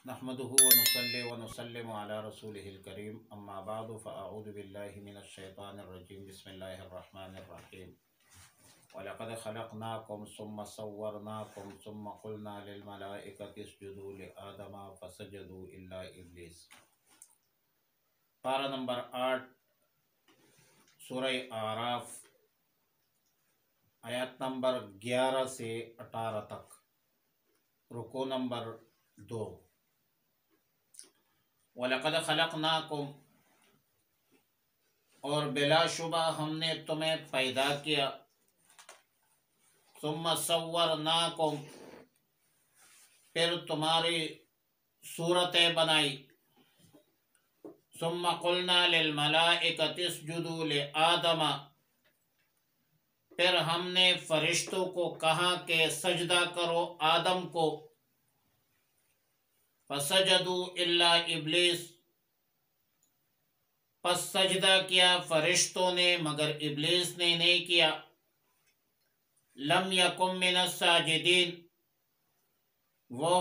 نحمده ونصلي ونسلم على رسوله الكريم اما بعد فاعوذ بالله من الشيطان الرجيم بسم الله الرحمن الرحيم ولقد خلقناكم ثم صورناكم ثم قلنا للملائكة اسجدوا لآدم فسجدوا الا ابلیس۔ پارہ نمبر 8 سورہ اعراف، آیات نمبر 11 سے 18 تک، رکوع نمبر 2۔ وَلَقَدْ خَلَقْنَاكُمْ، اور بلا شبہ ہم نے تمہیں پیدا کیا، ثُمَّ صَوَّرْنَاكُمْ، پھر تمہاری صورتیں بنائی، ثُمَّ قُلْنَا لِلْمَلَائِكَةِ اسْجُدُوا لِآدَمَ، پھر ہم نے فرشتوں کو کہا کہ سجدہ کرو آدم کو، فَسَجَدُوا إِلَّا إِبْلِيسَ، پس سجدہ کیا فرشتوں نے مگر ابلیس نے نہیں کیا، لَمْ يَكُنْ مِنَ السَّاجِدِينَ، وہ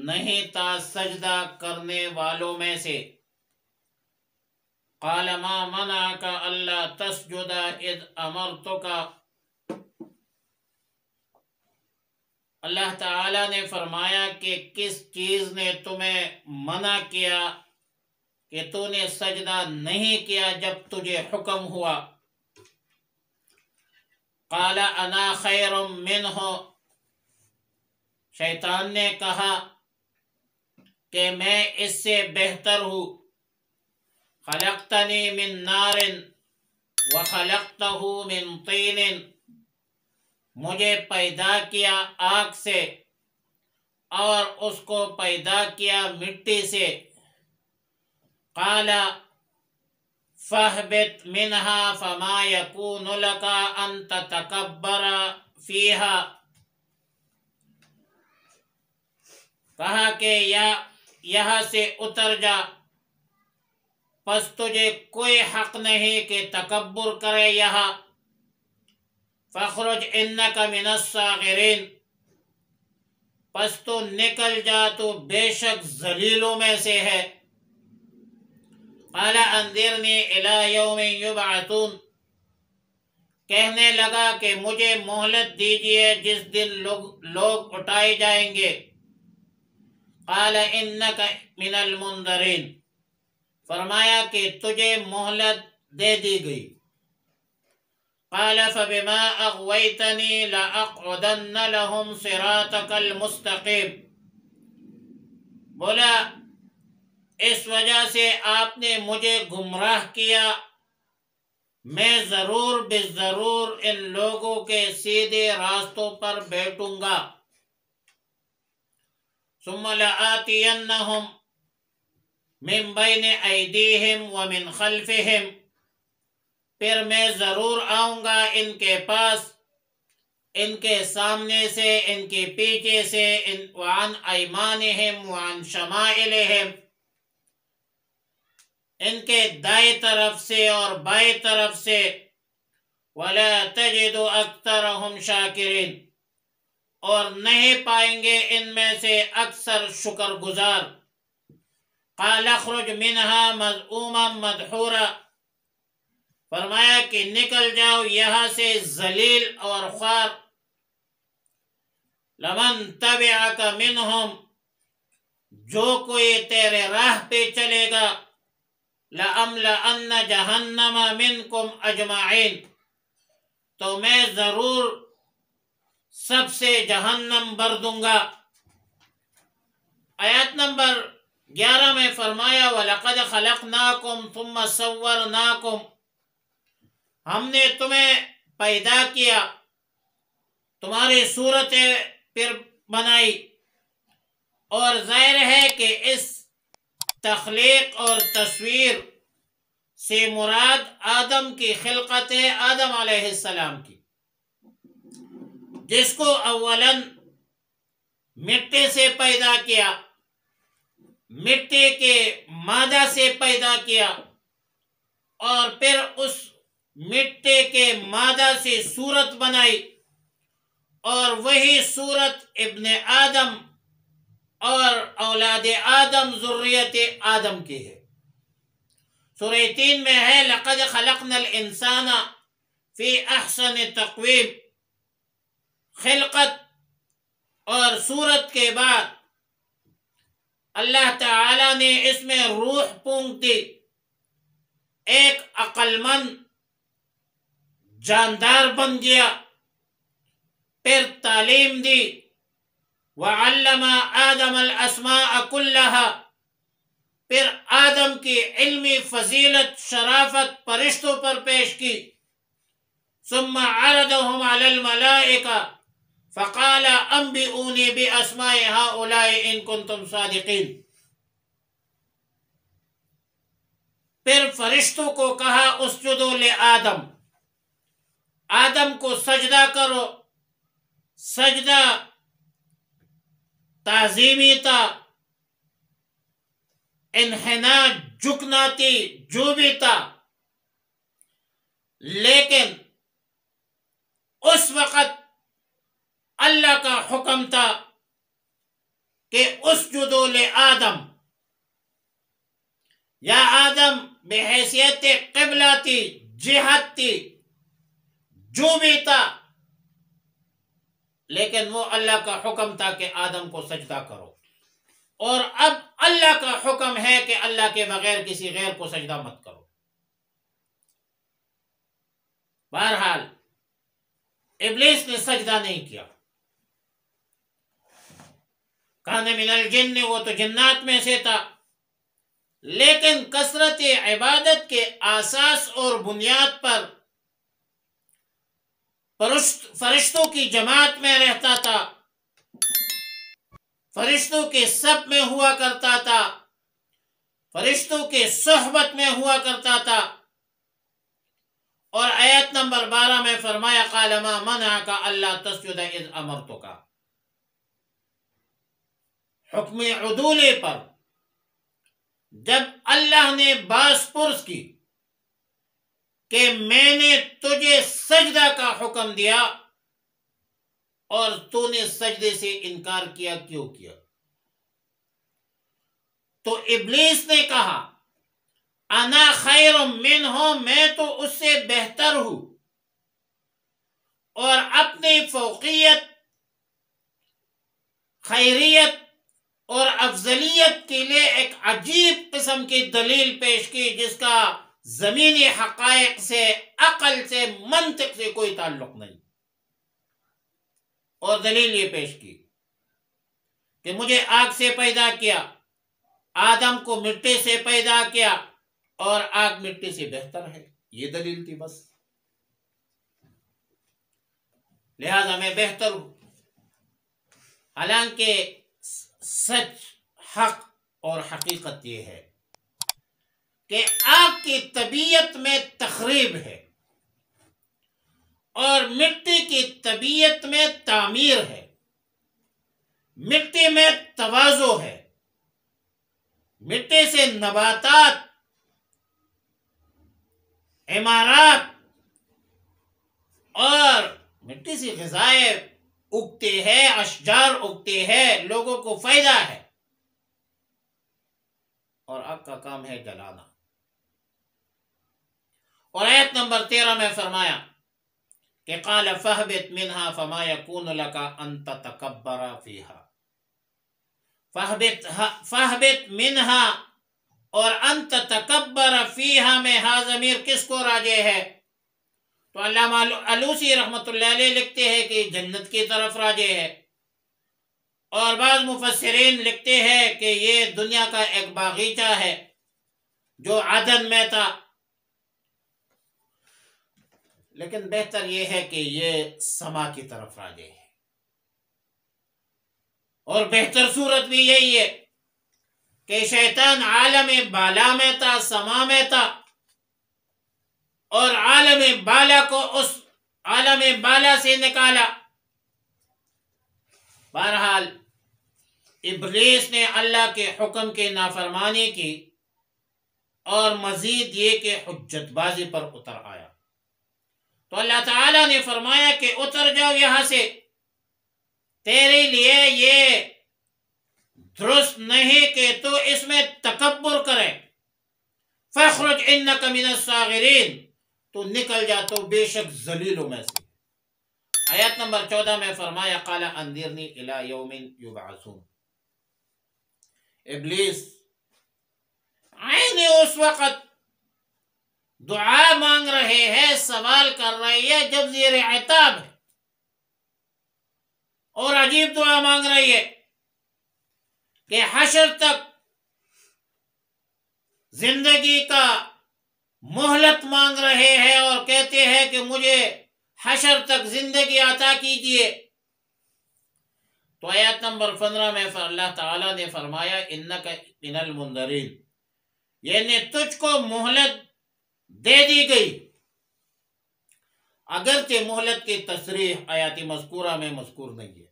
نہیں تھا سجدہ کرنے والوں میں سے، قَالَ مَا مَنَعَكَ أَلَّا تَسْجُدَ إِذْ أَمَرْتُكَ، اللہ تعالیٰ نے فرمایا کہ کس چیز نے تمہیں منع کیا کہ تو نے سجدہ نہیں کیا جب تجھے حکم ہوا۔ قال انا خیر منہ، شیطان نے کہا کہ میں اس سے بہتر ہوں، خلقتنی من نار وخلقتہ من طین، مجھے پیدا کیا آگ سے اور اس کو پیدا کیا مٹی سے۔ قال فاہبط منہا فما یکون لک ان تتکبر فیہا، کہا کہ یہاں سے اتر جا، پس تجھے کوئی حق نہیں کہ تکبر کرے یہاں، فاخرج انک من الصاغرین، پس تو نکل جا تو بے شک ذلیلوں میں سے ہے۔ قال انذرنی الی یوم یبعثون، کہنے لگا کہ مجھے مہلت دیجئے جس دن لوگ اٹھائے جائیں گے۔ قال انک من المنذرین، فرمایا کہ تجھے مہلت دے دی گئی۔ قال فبما اغویتنی لاقعدن لهم صراطک المستقیم، بولا اس وجہ سے آپ نے مجھے گمراہ کیا، میں ضرور بالضرور ان لوگوں کے سیدھے راستوں پر بیٹھوں گا۔ ثم لآتینہم من بین ایدیہم ومن خلفہم، پھر میں ضرور آؤں گا ان کے پاس، ان کے سامنے سے، ان کے پیچھے سے، وعن ایمانہم وعن شمائلہم، ان کے دائیں طرف سے اور بائیں طرف سے، ولا تجد اکثرہم شاکرین، اور نہیں پائیں گے ان میں سے اکثر شکر گزار۔ قال اخرج منہا مذءوما مدحورا، فرمایا کہ نکل جاؤ یہاں سے ذلیل اور خوار۔ لمن تبعک منہم، جو کوئی تیرے راہ پہ چلے گا، لأملأن جہنم منکم اجمعین، تو میں ضرور سب سے جہنم بھر دوں گا۔ آیات نمبر 11 میں فرمایا وَلَقَدْ خَلَقْنَاكُمْ ثُمَّ صَوَّرْنَاكُمْ، ہم نے تمہیں پیدا کیا، تمہاری صورتیں پھر بنائی، اور ظاہر ہے کہ اس تخلیق اور تصویر سے مراد آدم کی خلقت ہے، آدم علیہ السلام کی، جس کو اولاً مٹی سے پیدا کیا، مٹی کے مادہ سے پیدا کیا، اور پھر اس مٹی کے مادہ سے صورت بنائی، اور وہی صورت ابن آدم اور اولاد آدم ذریت آدم کی ہے۔ سورہ 3 میں ہے لَقَدْ خَلَقْنَا الْإِنسَانَ فِي أَحْسَنِ تَقْوِيمٍ۔ خلقت اور صورت کے بعد اللہ تعالی نے اس میں روح پونک دی، ایک عقل مند جاندار بن گیا، پھر تعلیم دی، وَعَلَّمَ آدَمَ الْأَسْمَاءَ كُلَّهَا، پھر آدم کی علمی فضیلت شرافت فرشتوں پر پیش کی، ثُمَّ عَرَضَهُمْ عَلَى الْمَلَائِكَةِ فَقَالَ أَنْبِئُونِي بِأَسْمَاءِ هَؤُلَاءِ إِن كُنتُمْ صَادِقِينَ۔ پھر فرشتوں کو کہا اسجدوا لآدم، آدم کو سجدہ کرو۔ سجدہ تعظیمی تھا، انحنا جھکنا تھی، جو بھی تھا، لیکن اس وقت اللہ کا حکم تھا کہ اسجدوا لآدم، یا آدم بحیثیت قبلہ تھی، جہت تھی، جو بھی تھا، لیکن وہ اللہ کا حکم تھا کہ آدم کو سجدہ کرو، اور اب اللہ کا حکم ہے کہ اللہ کے بغیر کسی غیر کو سجدہ مت کرو۔ بہرحال ابلیس نے سجدہ نہیں کیا، کان من الجن، وہ تو جنات میں سے تھا، لیکن کثرت عبادت کے اساس اور بنیاد پر فرشتوں کی جماعت میں رہتا تھا، فرشتوں کے صف میں ہوا کرتا تھا، فرشتوں کے صحبت میں ہوا کرتا تھا، اور آیت نمبر 12 میں فرمایا قال ما منعک الا تسجد اذ امرتک۔ حکم عدولے پر جب اللہ نے باز پرس کی کہ میں نے تجھے سجدہ کا حکم دیا اور تو نے سجدے سے انکار کیا، کیوں کیا؟ تو ابلیس نے کہا انا خیر منہ، میں تو اس سے بہتر ہوں، اور اپنی فوقیت، خیریت اور افضلیت کے لیے ایک عجیب قسم کی دلیل پیش کی جس کا زمینی حقائق سے، عقل سے، منطق سے کوئی تعلق نہیں، اور دلیل یہ پیش کی کہ مجھے آگ سے پیدا کیا، آدم کو مٹی سے پیدا کیا، اور آگ مٹی سے بہتر ہے، یہ دلیل تھی بس، لہذا میں بہتر ہوں۔ حالانکہ سچ، حق اور حقیقت یہ ہے کہ آگ کی طبیعت میں تخریب ہے اور مٹی کی طبیعت میں تعمیر ہے، مٹی میں تواضع ہے، مٹی سے نباتات، عمارات اور مٹی سے غذائیں اگتے ہیں، اشجار اگتے ہیں، لوگوں کو فائدہ ہے، اور آگ کا کام ہے جلانا۔ اور آیت نمبر 13 میں فرمایا کہ قال فاہبط منها فما يكون لك ان تتكبر فيها، فاہبط منها اور ان تتکبر فیها میں ہا ضمیر کس کو راجع ہے؟ تو علامہ علوسی رحمۃ اللہ علیہ لکھتے ہیں کہ جنت کی طرف راجع ہے، اور بعض مفسرین لکھتے ہیں کہ یہ دنیا کا ایک باغیچہ ہے جو عدن میں تھا، لیکن بہتر یہ ہے کہ یہ سما کی طرف راجع ہے، اور بہتر صورت بھی یہی ہے کہ شیطان عالم بالا میں تھا، سما میں تھا، اور عالم بالا کو اس عالم بالا سے نکالا۔ بہرحال ابلیس نے اللہ کے حکم کی نافرمانی کی، اور مزید یہ کہ حجت بازی پر اتر آیا، تو اللہ تعالیٰ نے فرمایا کہ اتر جاؤ یہاں سے، تیرے لیے یہ درست نہیں کہ تو اس میں تکبر کرے۔ فاخرج انک من الصاغرین، تو نکل جا تو بے شک ذلیلوں میں سے۔ آیت نمبر 14 میں فرمایا قال انذرنی الی یوم یبعثون۔ ابلیس عین اس وقت دعا مانگ رہے ہیں، سوال کر رہے ہیں جب زیر عتاب ہے، اور عجیب دعا مانگ رہی ہے کہ حشر تک زندگی کا مہلت مانگ رہے ہیں اور کہتے ہیں کہ مجھے حشر تک زندگی عطا کیجیے۔ تو آیت نمبر 15 میں اللہ تعالیٰ نے فرمایا انک من المنذرین، یعنی تجھ کو مہلت دے دی گئی۔ اگرچہ مہلت کی تصریح آیات مذکورہ میں مذکور نہیں ہے،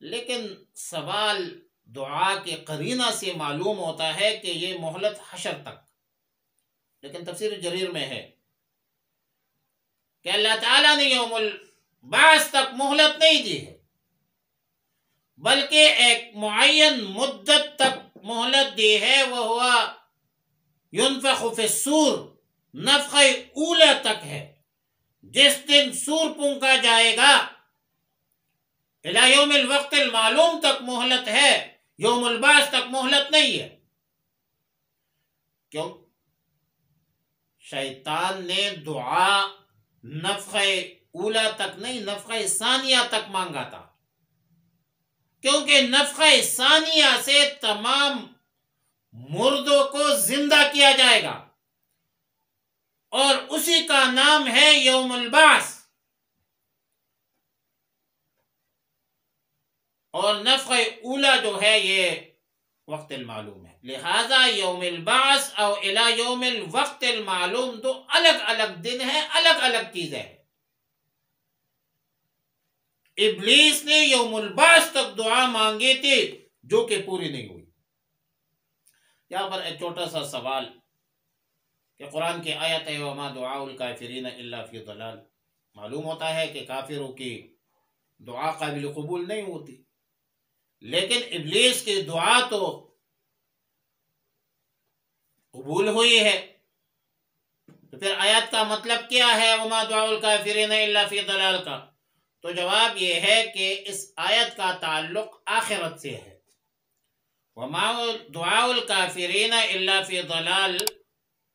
لیکن سوال دعا کے قرینہ سے معلوم ہوتا ہے کہ یہ مہلت حشر تک، لیکن تفسیر جریر میں ہے کہ اللہ تعالیٰ نے یوم البعث تک مہلت نہیں دی ہے، بلکہ ایک معین مدت تک مہلت دی ہے، وہ ہوا ينفخ فی الصور، نفخ اولا تک ہے، جس دن سور پونکا جائے گا۔ الی یوم الوقت المعلوم تک مہلت ہے، یوم البعث تک مہلت نہیں ہے۔ کیوں؟ شیطان نے دعا نفخ اولا تک نہیں، نفخ ثانیہ تک مانگا تھا، کیونکہ نفخ ثانیہ سے تمام مردوں کو زندہ کیا جائے گا، اور اسی کا نام ہے یوم البعث۔ اور نفخ اولا جو ہے یہ وقت المعلوم ہے، لہذا یوم البعث اور الی یوم الوقت المعلوم دو الگ الگ دن ہیں، الگ الگ چیزیں ہیں۔ ابلیس نے یوم البعث تک دعا مانگی تھی جو کہ پوری نہیں ہوئی۔ یہاں پر ایک چھوٹا سا سوال کہ قرآن کی آیت ہے وما دعاء الکافرین الا فی ضلال، معلوم ہوتا ہے کہ کافروں کی دعا قابل قبول نہیں ہوتی، لیکن ابلیس کی دعا تو قبول ہوئی ہے، تو پھر آیت کا مطلب کیا ہے وما دعاء الکافرین الا فی ضلال کا؟ تو جواب یہ ہے کہ اس آیت کا تعلق آخرت سے ہے۔ وما دعاء الکافرین الا فی ضلال،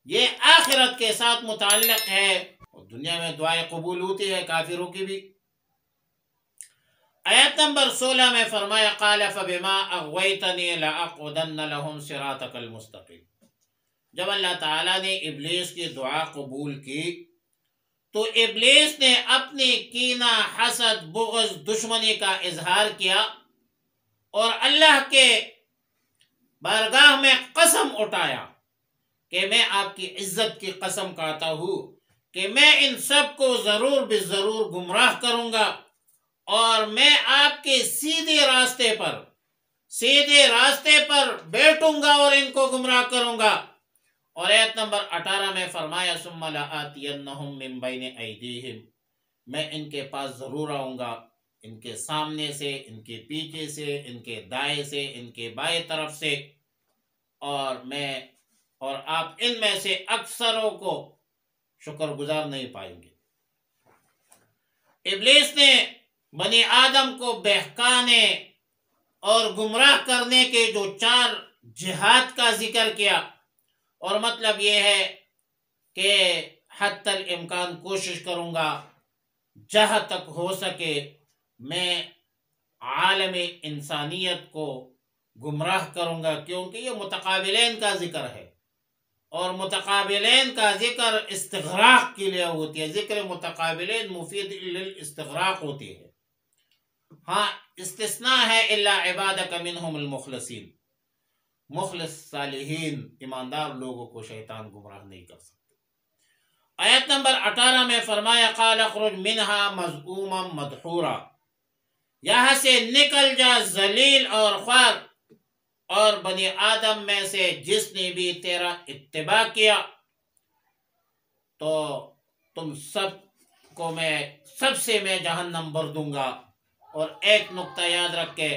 یہ آخرت کے ساتھ متعلق ہے، اور دنیا میں دعائیں قبول ہوتی ہے کافروں کی بھی۔ آیت نمبر 16 میں فرمایا قال فبما اغویتنی لاقعدن لهم صراطک المستقیم۔ جب اللہ تعالیٰ نے ابلیس کی دعا قبول کی تو ابلیس نے اپنی کینہ، حسد، بغض، دشمنی کا اظہار کیا، اور اللہ کے بارگاہ میں قسم اٹھایا کہ میں آپ کی عزت کی قسم کھاتا ہوں کہ میں ان سب کو ضرور بے ضرور گمراہ کروں گا، اور میں آپ کے سیدھے راستے پر بیٹھوں گا اور ان کو گمراہ کروں گا۔ اور آیت نمبر 18 میں فرمایا ثم لآتینہم من بین ایدیہم، میں ان کے پاس ضرور آؤں گا، ان کے سامنے سے، ان کے پیچھے سے، ان کے دائیں سے، ان کے بائیں طرف سے، اور آپ ان میں سے اکثروں کو شکر گزار نہیں پائیں گے۔ ابلیس نے بنی آدم کو بہکانے اور گمراہ کرنے کے جو 4 جہاد کا ذکر کیا، اور مطلب یہ ہے کہ حتی الامکان کوشش کروں گا جہاں تک ہو سکے میں عالم انسانیت کو گمراہ کروں گا، کیونکہ یہ متقابلین کا ذکر ہے، اور متقابلین کا ذکر استغراق کے لیے ہوتی ہے، ذکر متقابلین مفید للاستغراق ہوتی ہے۔ ہاں استثناء ہے الا عبادک منہم المخلصین، مخلص صالحین ایماندار لوگوں کو شیطان گمراہ نہیں کر سکتے۔ آیت نمبر 18 میں فرمایا قال اخرج منها مذءوما مدحورا، یہاں سے نکل جا ذلیل اور خوار، اور بنی آدم میں سے جس نے بھی تیرا اتباع کیا تو تم سب کو سب سے میں جہنم بھر دوں گا۔ اور ایک نقطہ یاد رکھ کے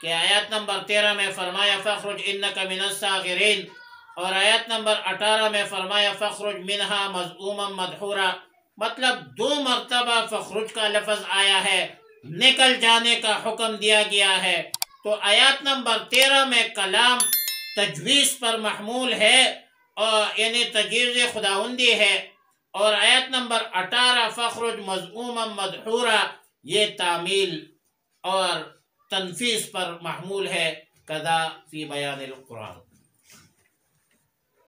کہ آیت نمبر 13 میں فرمایا فخرج انک من الصاغرین، اور آیت نمبر 18 میں فرمایا فخرج منہا مذءوما مدحورا، مطلب 2 مرتبہ فخرج کا لفظ آیا ہے، نکل جانے کا حکم دیا گیا ہے۔ تو آیت نمبر 13 میں کلام تجویز پر محمول ہے، اور یعنی تجویز خداوندی ہے، اور آیت نمبر 18 فخرج مذءوما مدحورا یہ تعمیل اور تنفیذ پر محمول ہے، کذا فی بیان القرآن۔